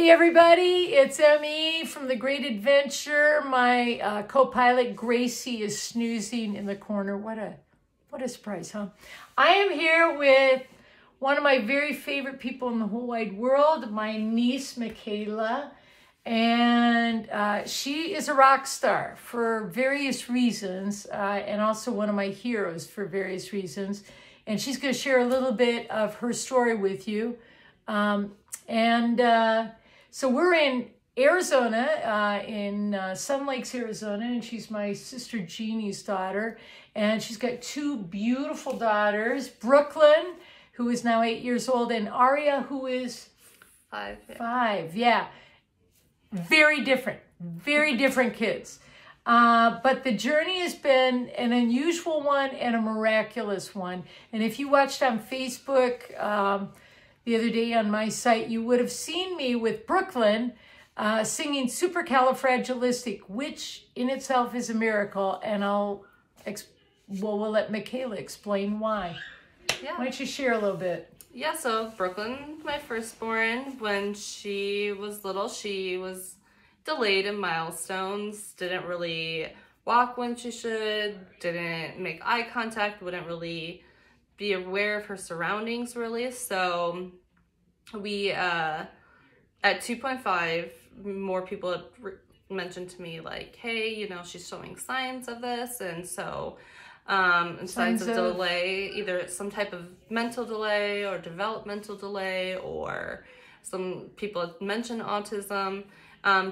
Hey everybody, it's Emmy from The Great Adventure. My co-pilot Gracie is snoozing in the corner. What a surprise, huh? I am here with one of my very favorite people in the whole wide world, my niece Mikaela. And she is a rock star for various reasons, and also one of my heroes for various reasons. And she's going to share a little bit of her story with you. So we're in Arizona, in Sun Lakes, Arizona, and she's my sister Jeannie's daughter. And she's got two beautiful daughters, Brooklyn, who is now 8 years old, and Aria, who is 5. Yeah. 5, yeah. Very different kids. But the journey has been an unusual one and a miraculous one. And if you watched on Facebook the other day on my site, you would have seen me with Brooklyn singing Supercalifragilistic, which in itself is a miracle. And we'll let Mikaela explain why. Yeah. Why don't you share a little bit? Yeah, so Brooklyn, my firstborn, when she was little, she was delayed in milestones, didn't really walk when she should, didn't make eye contact, wouldn't really be aware of her surroundings, really. So we, at 2.5, more people had mentioned to me, like, hey, you know, she's showing signs of this, and so... signs of delay, either some type of mental delay or developmental delay, or some people had mentioned autism.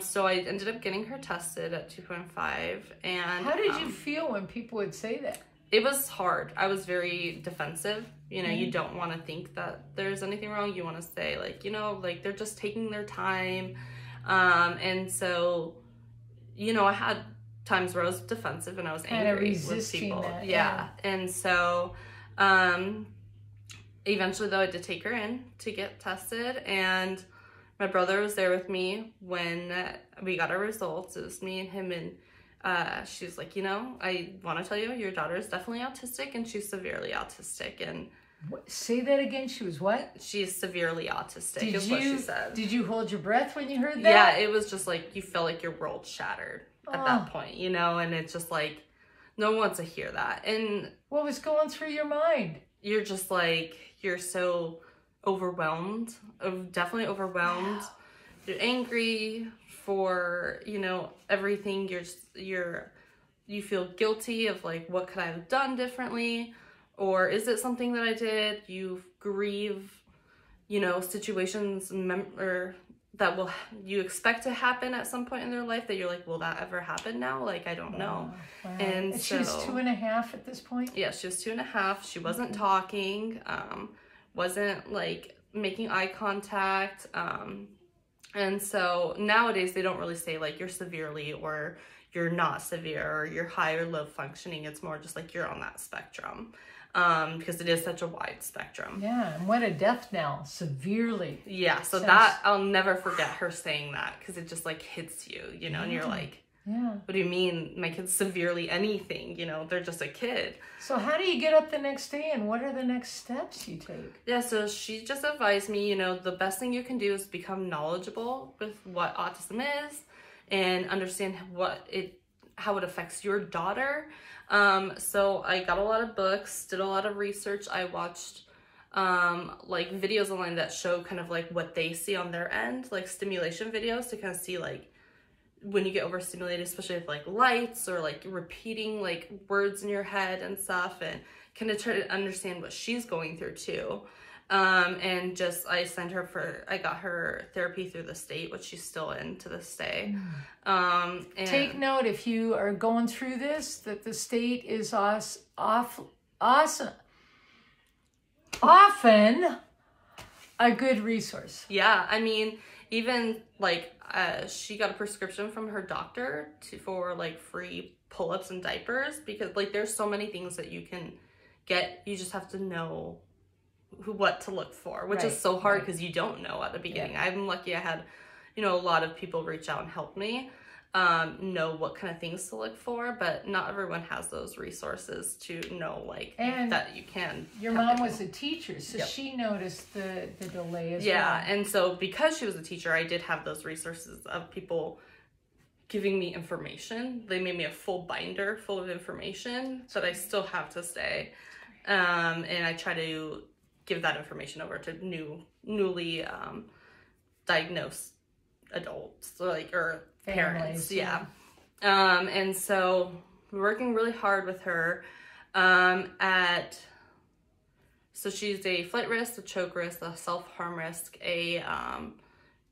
So I ended up getting her tested at 2.5. And how did you feel when people would say that? It was hard. I was very defensive. You know, you don't want to think that there's anything wrong. You want to say, like, you know, like, they're just taking their time. And so, you know, I had times where I was defensive and I was angry with people. Yeah. And so eventually, though, I did take her in to get tested, and my brother was there with me when we got our results. It was me and him, and she was like, you know, I want to tell you, your daughter is definitely autistic, and she's severely autistic. And say that again. She was what? She's severely autistic, is what she said. Did you hold your breath when you heard that? Yeah, it was just like you felt like your world shattered at that point, you know, and it's just like, no one wants to hear that. And what was going through your mind? You're just like, you're so overwhelmed, definitely overwhelmed. Wow. You're angry for, you know, everything. You feel guilty of, like, what could I have done differently? Or is it something that I did? You grieve, you know, situations that you expect to happen at some point in their life that you're like, will that ever happen now? Like, I don't know. Wow. And she was 2.5 at this point? Yeah, she was 2.5. She wasn't talking, wasn't, like, making eye contact. And so nowadays they don't really say, like, you're severely or you're not severe or you're high or low functioning. It's more just like you're on that spectrum. Because it is such a wide spectrum. Yeah, and what a death knell, severely. Yeah, so that, I'll never forget her saying that, because it just, like, hits you, you know, and you're like, yeah, what do you mean my kid's severely anything? You know, they're just a kid. So how do you get up the next day, and what are the next steps you take? Yeah, so she just advised me, you know, the best thing you can do is become knowledgeable with what autism is and understand how it affects your daughter. So I got a lot of books, did a lot of research. I watched like videos online that show kind of like what they see on their end, like stimulation videos, to kind of see, like, when you get overstimulated, especially with, like, lights or, like, repeating, like, words in your head and stuff, and kind of try to understand what she's going through too. And just, I got her therapy through the state, which she's still in to this day. And take note, if you are going through this, that the state is often a good resource. Yeah, I mean, even, like, she got a prescription from her doctor for, like, free pull-ups and diapers, because, like, there's so many things that you can get. You just have to know what to look for, which is so hard because you don't know at the beginning. I'm lucky I had, you know, a lot of people reach out and help me. know what kind of things to look for, but not everyone has those resources to know like and that you can. Your mom was a teacher, so Yep. she noticed the delay as Yeah, well. and so because she was a teacher, I did have those resources of people giving me information. They made me a full binder full of information that I still have to stay. And I try to give that information over to newly diagnosed adults, so like, or parents. Families, Yeah. And so we're working really hard with her so she's a flight risk, a choke risk, a self-harm risk, a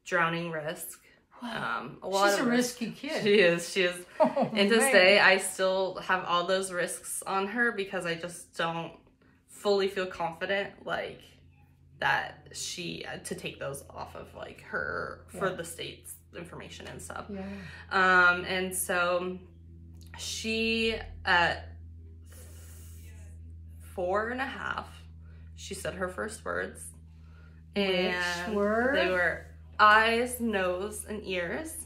drowning risk. Wow. A lot She's of a risks. risky kid. She is. Oh, And to this man. day, I still have all those risks on her because I just don't fully feel confident, like, that to take those off of, like, her, for the state's information and stuff. Yeah. And so she, at 4.5, she said her first words. And Which were? they were eyes, nose, and ears.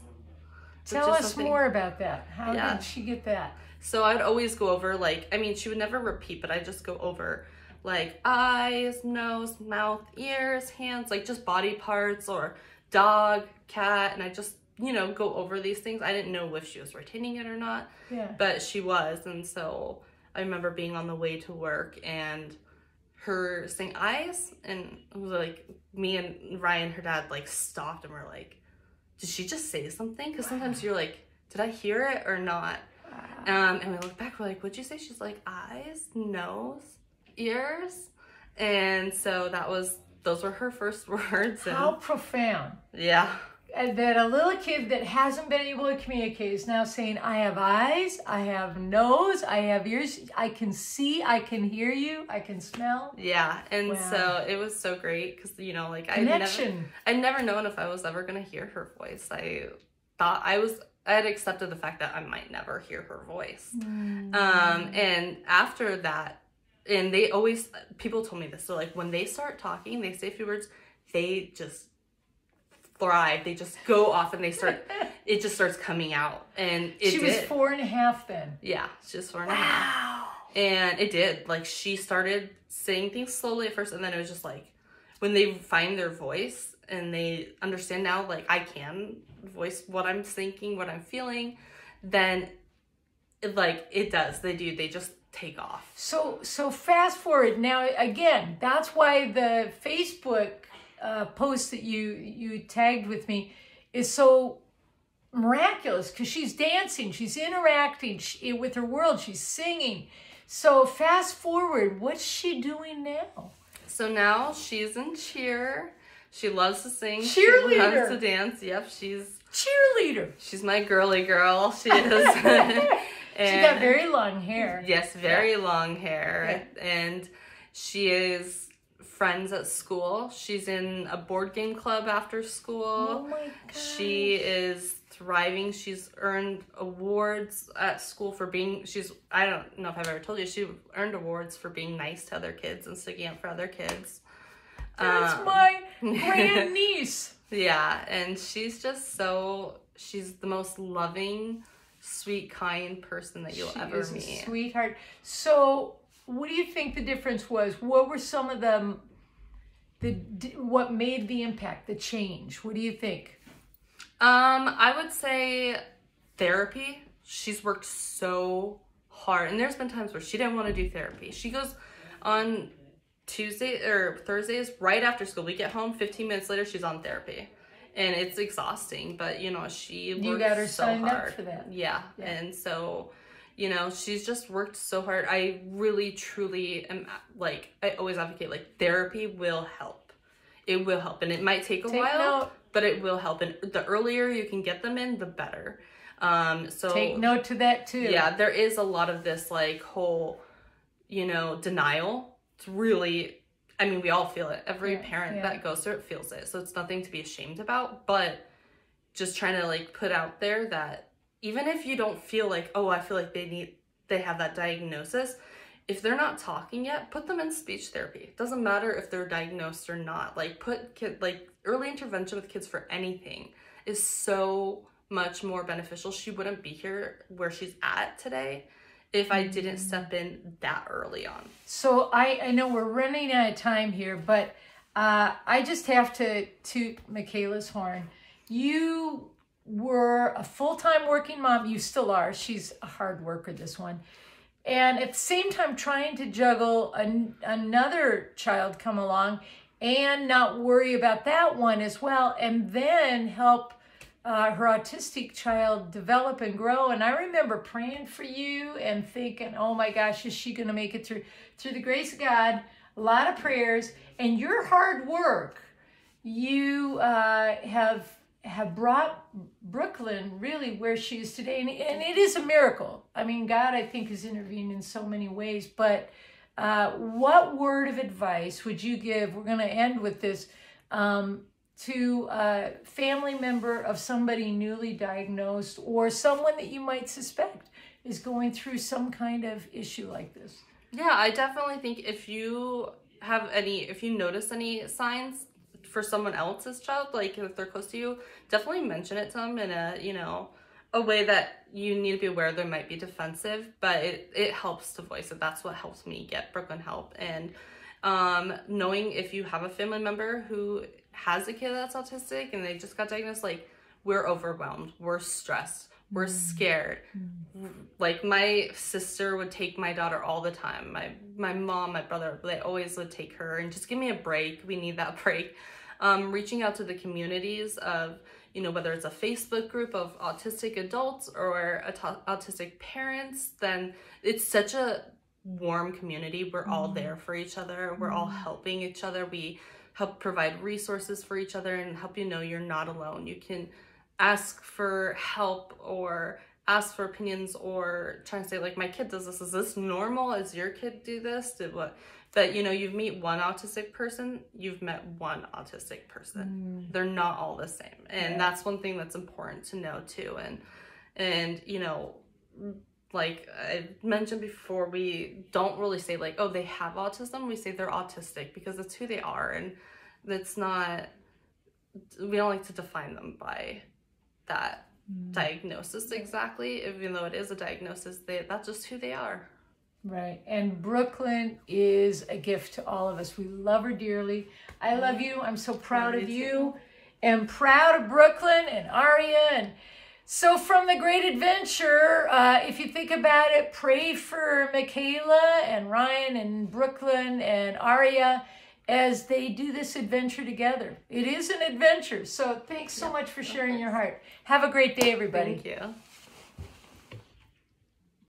Tell us more about that. How Yeah. did she get that? So I'd always go over, like, I mean, she would never repeat, but I'd just go over, like, eyes, nose, mouth, ears, hands, like, just body parts, or dog, cat, and I just, you know, go over these things. I didn't know if she was retaining it or not, but she was, and so I remember being on the way to work, and her saying eyes, and it was like, me and Ryan, her dad, like, stopped, and we're like, did she just say something? Because sometimes you're like, did I hear it or not? And we look back, we're like, what'd you say? She's like, eyes, nose, ears. And so those were her first words. And, How profound. yeah. And that a little kid that hasn't been able to communicate is now saying, I have eyes, I have nose, I have ears, I can see, I can hear you, I can smell. Yeah. And Wow. so it was so great because, you know, like, I'd never known if I was ever going to hear her voice. I thought I had accepted the fact that I might never hear her voice. And after that, and people told me this, so like, when they start talking, they say a few words, they just thrive. They just go off and it just starts coming out. And she was 4.5 then. Yeah, she was 4.5. Wow. And it did. Like, she started saying things slowly at first, and then it was just like, when they find their voice and they understand now, like, I can voice what I'm thinking, what I'm feeling, then it does. They just take off. So fast forward now again. That's why the Facebook post that you tagged with me is so miraculous, because she's dancing, she's interacting with her world, she's singing. So fast forward, what's she doing now? So now she's in cheer. She loves to sing. Cheerleader. She loves to dance. Yep, she's cheerleader. She's my girly girl. She is. She got very long hair. Yes, very long hair. Yeah. And she is friends at school. She's in a board game club after school. Oh my God. She is thriving. She's earned awards at school for being, I don't know if I've ever told you, she earned awards for being nice to other kids and sticking up for other kids. That's my grandniece. Yeah, and she's just she's the most loving, sweet, kind person that you'll ever meet. She's a sweetheart. So what do you think the difference was? What were some of them, what made the impact, the change? What do you think? I would say therapy. She's worked so hard, and there's been times where she didn't want to do therapy. She goes on Tuesday or Thursdays right after school. We get home, 15 minutes later, she's on therapy. And it's exhausting, but, you know, she works so hard. You got her signed up for that. Yeah. And so, you know, she's just worked so hard. I really, truly am, like, I always advocate, like, therapy will help. It will help. And it might take a while, but it will help. And the earlier you can get them in, the better. So take note to that, too. Yeah, there is a lot of this, like, whole, you know, denial. It's really... I mean, we all feel it. Every parent that goes through it feels it. So it's nothing to be ashamed about, but just trying to, like, put out there that even if you don't feel like, oh, I feel like they have that diagnosis, if they're not talking yet, put them in speech therapy. It doesn't matter if they're diagnosed or not. Like, early intervention with kids for anything is so much more beneficial. She wouldn't be here where she's at today if I didn't step in that early on. So I know we're running out of time here, but I just have to toot Mikaela's horn. You were a full-time working mom. You still are. She's a hard worker, this one. And at the same time, trying to juggle another child come along and not worry about that one as well, and then help her autistic child develop and grow. And I remember praying for you and thinking, oh my gosh, is she going to make it through? Through the grace of God, a lot of prayers, and your hard work, you have brought Brooklyn really where she is today. And it is a miracle. I mean, God, I think, has intervened in so many ways. But what word of advice would you give? We're going to end with this. To a family member of somebody newly diagnosed, or someone that you might suspect is going through some kind of issue like this? Yeah, I definitely think if you notice any signs for someone else's child, like if they're close to you, definitely mention it to them in a way that you need to be aware they might be defensive, but it helps to voice it. That's what helps me get Brooklyn help. And knowing if you have a family member who has a kid that's autistic and they just got diagnosed, like, we're overwhelmed, we're stressed, we're scared. Like, my sister would take my daughter all the time. My mom, my brother, they always would take her and just give me a break. We need that break. Reaching out to the communities of, whether it's a Facebook group of autistic adults or autistic parents, then it's such a warm community. We're all there for each other. We're all helping each other. We help provide resources for each other and help you're not alone. You can ask for help or ask for opinions or try and say, like, my kid does this. Is this normal? Does your kid do this? Did what? But, you've meet one autistic person, you've met one autistic person. They're not all the same. And that's one thing that's important to know too. And like I mentioned before, we don't really say, like, oh, they have autism. We say they're autistic because it's who they are. And that's not, we don't like to define them by that diagnosis exactly, even though it is a diagnosis. That's just who they are. Right. And Brooklyn is a gift to all of us. We love her dearly. I love you. I'm so proud of you and proud of Brooklyn and Aria. And so from the Great Adventure, if you think about it, pray for Mikaela and Ryan and Brooklyn and Aria as they do this adventure together. It is an adventure. So thanks so much for sharing your heart. Have a great day, everybody. Thank you.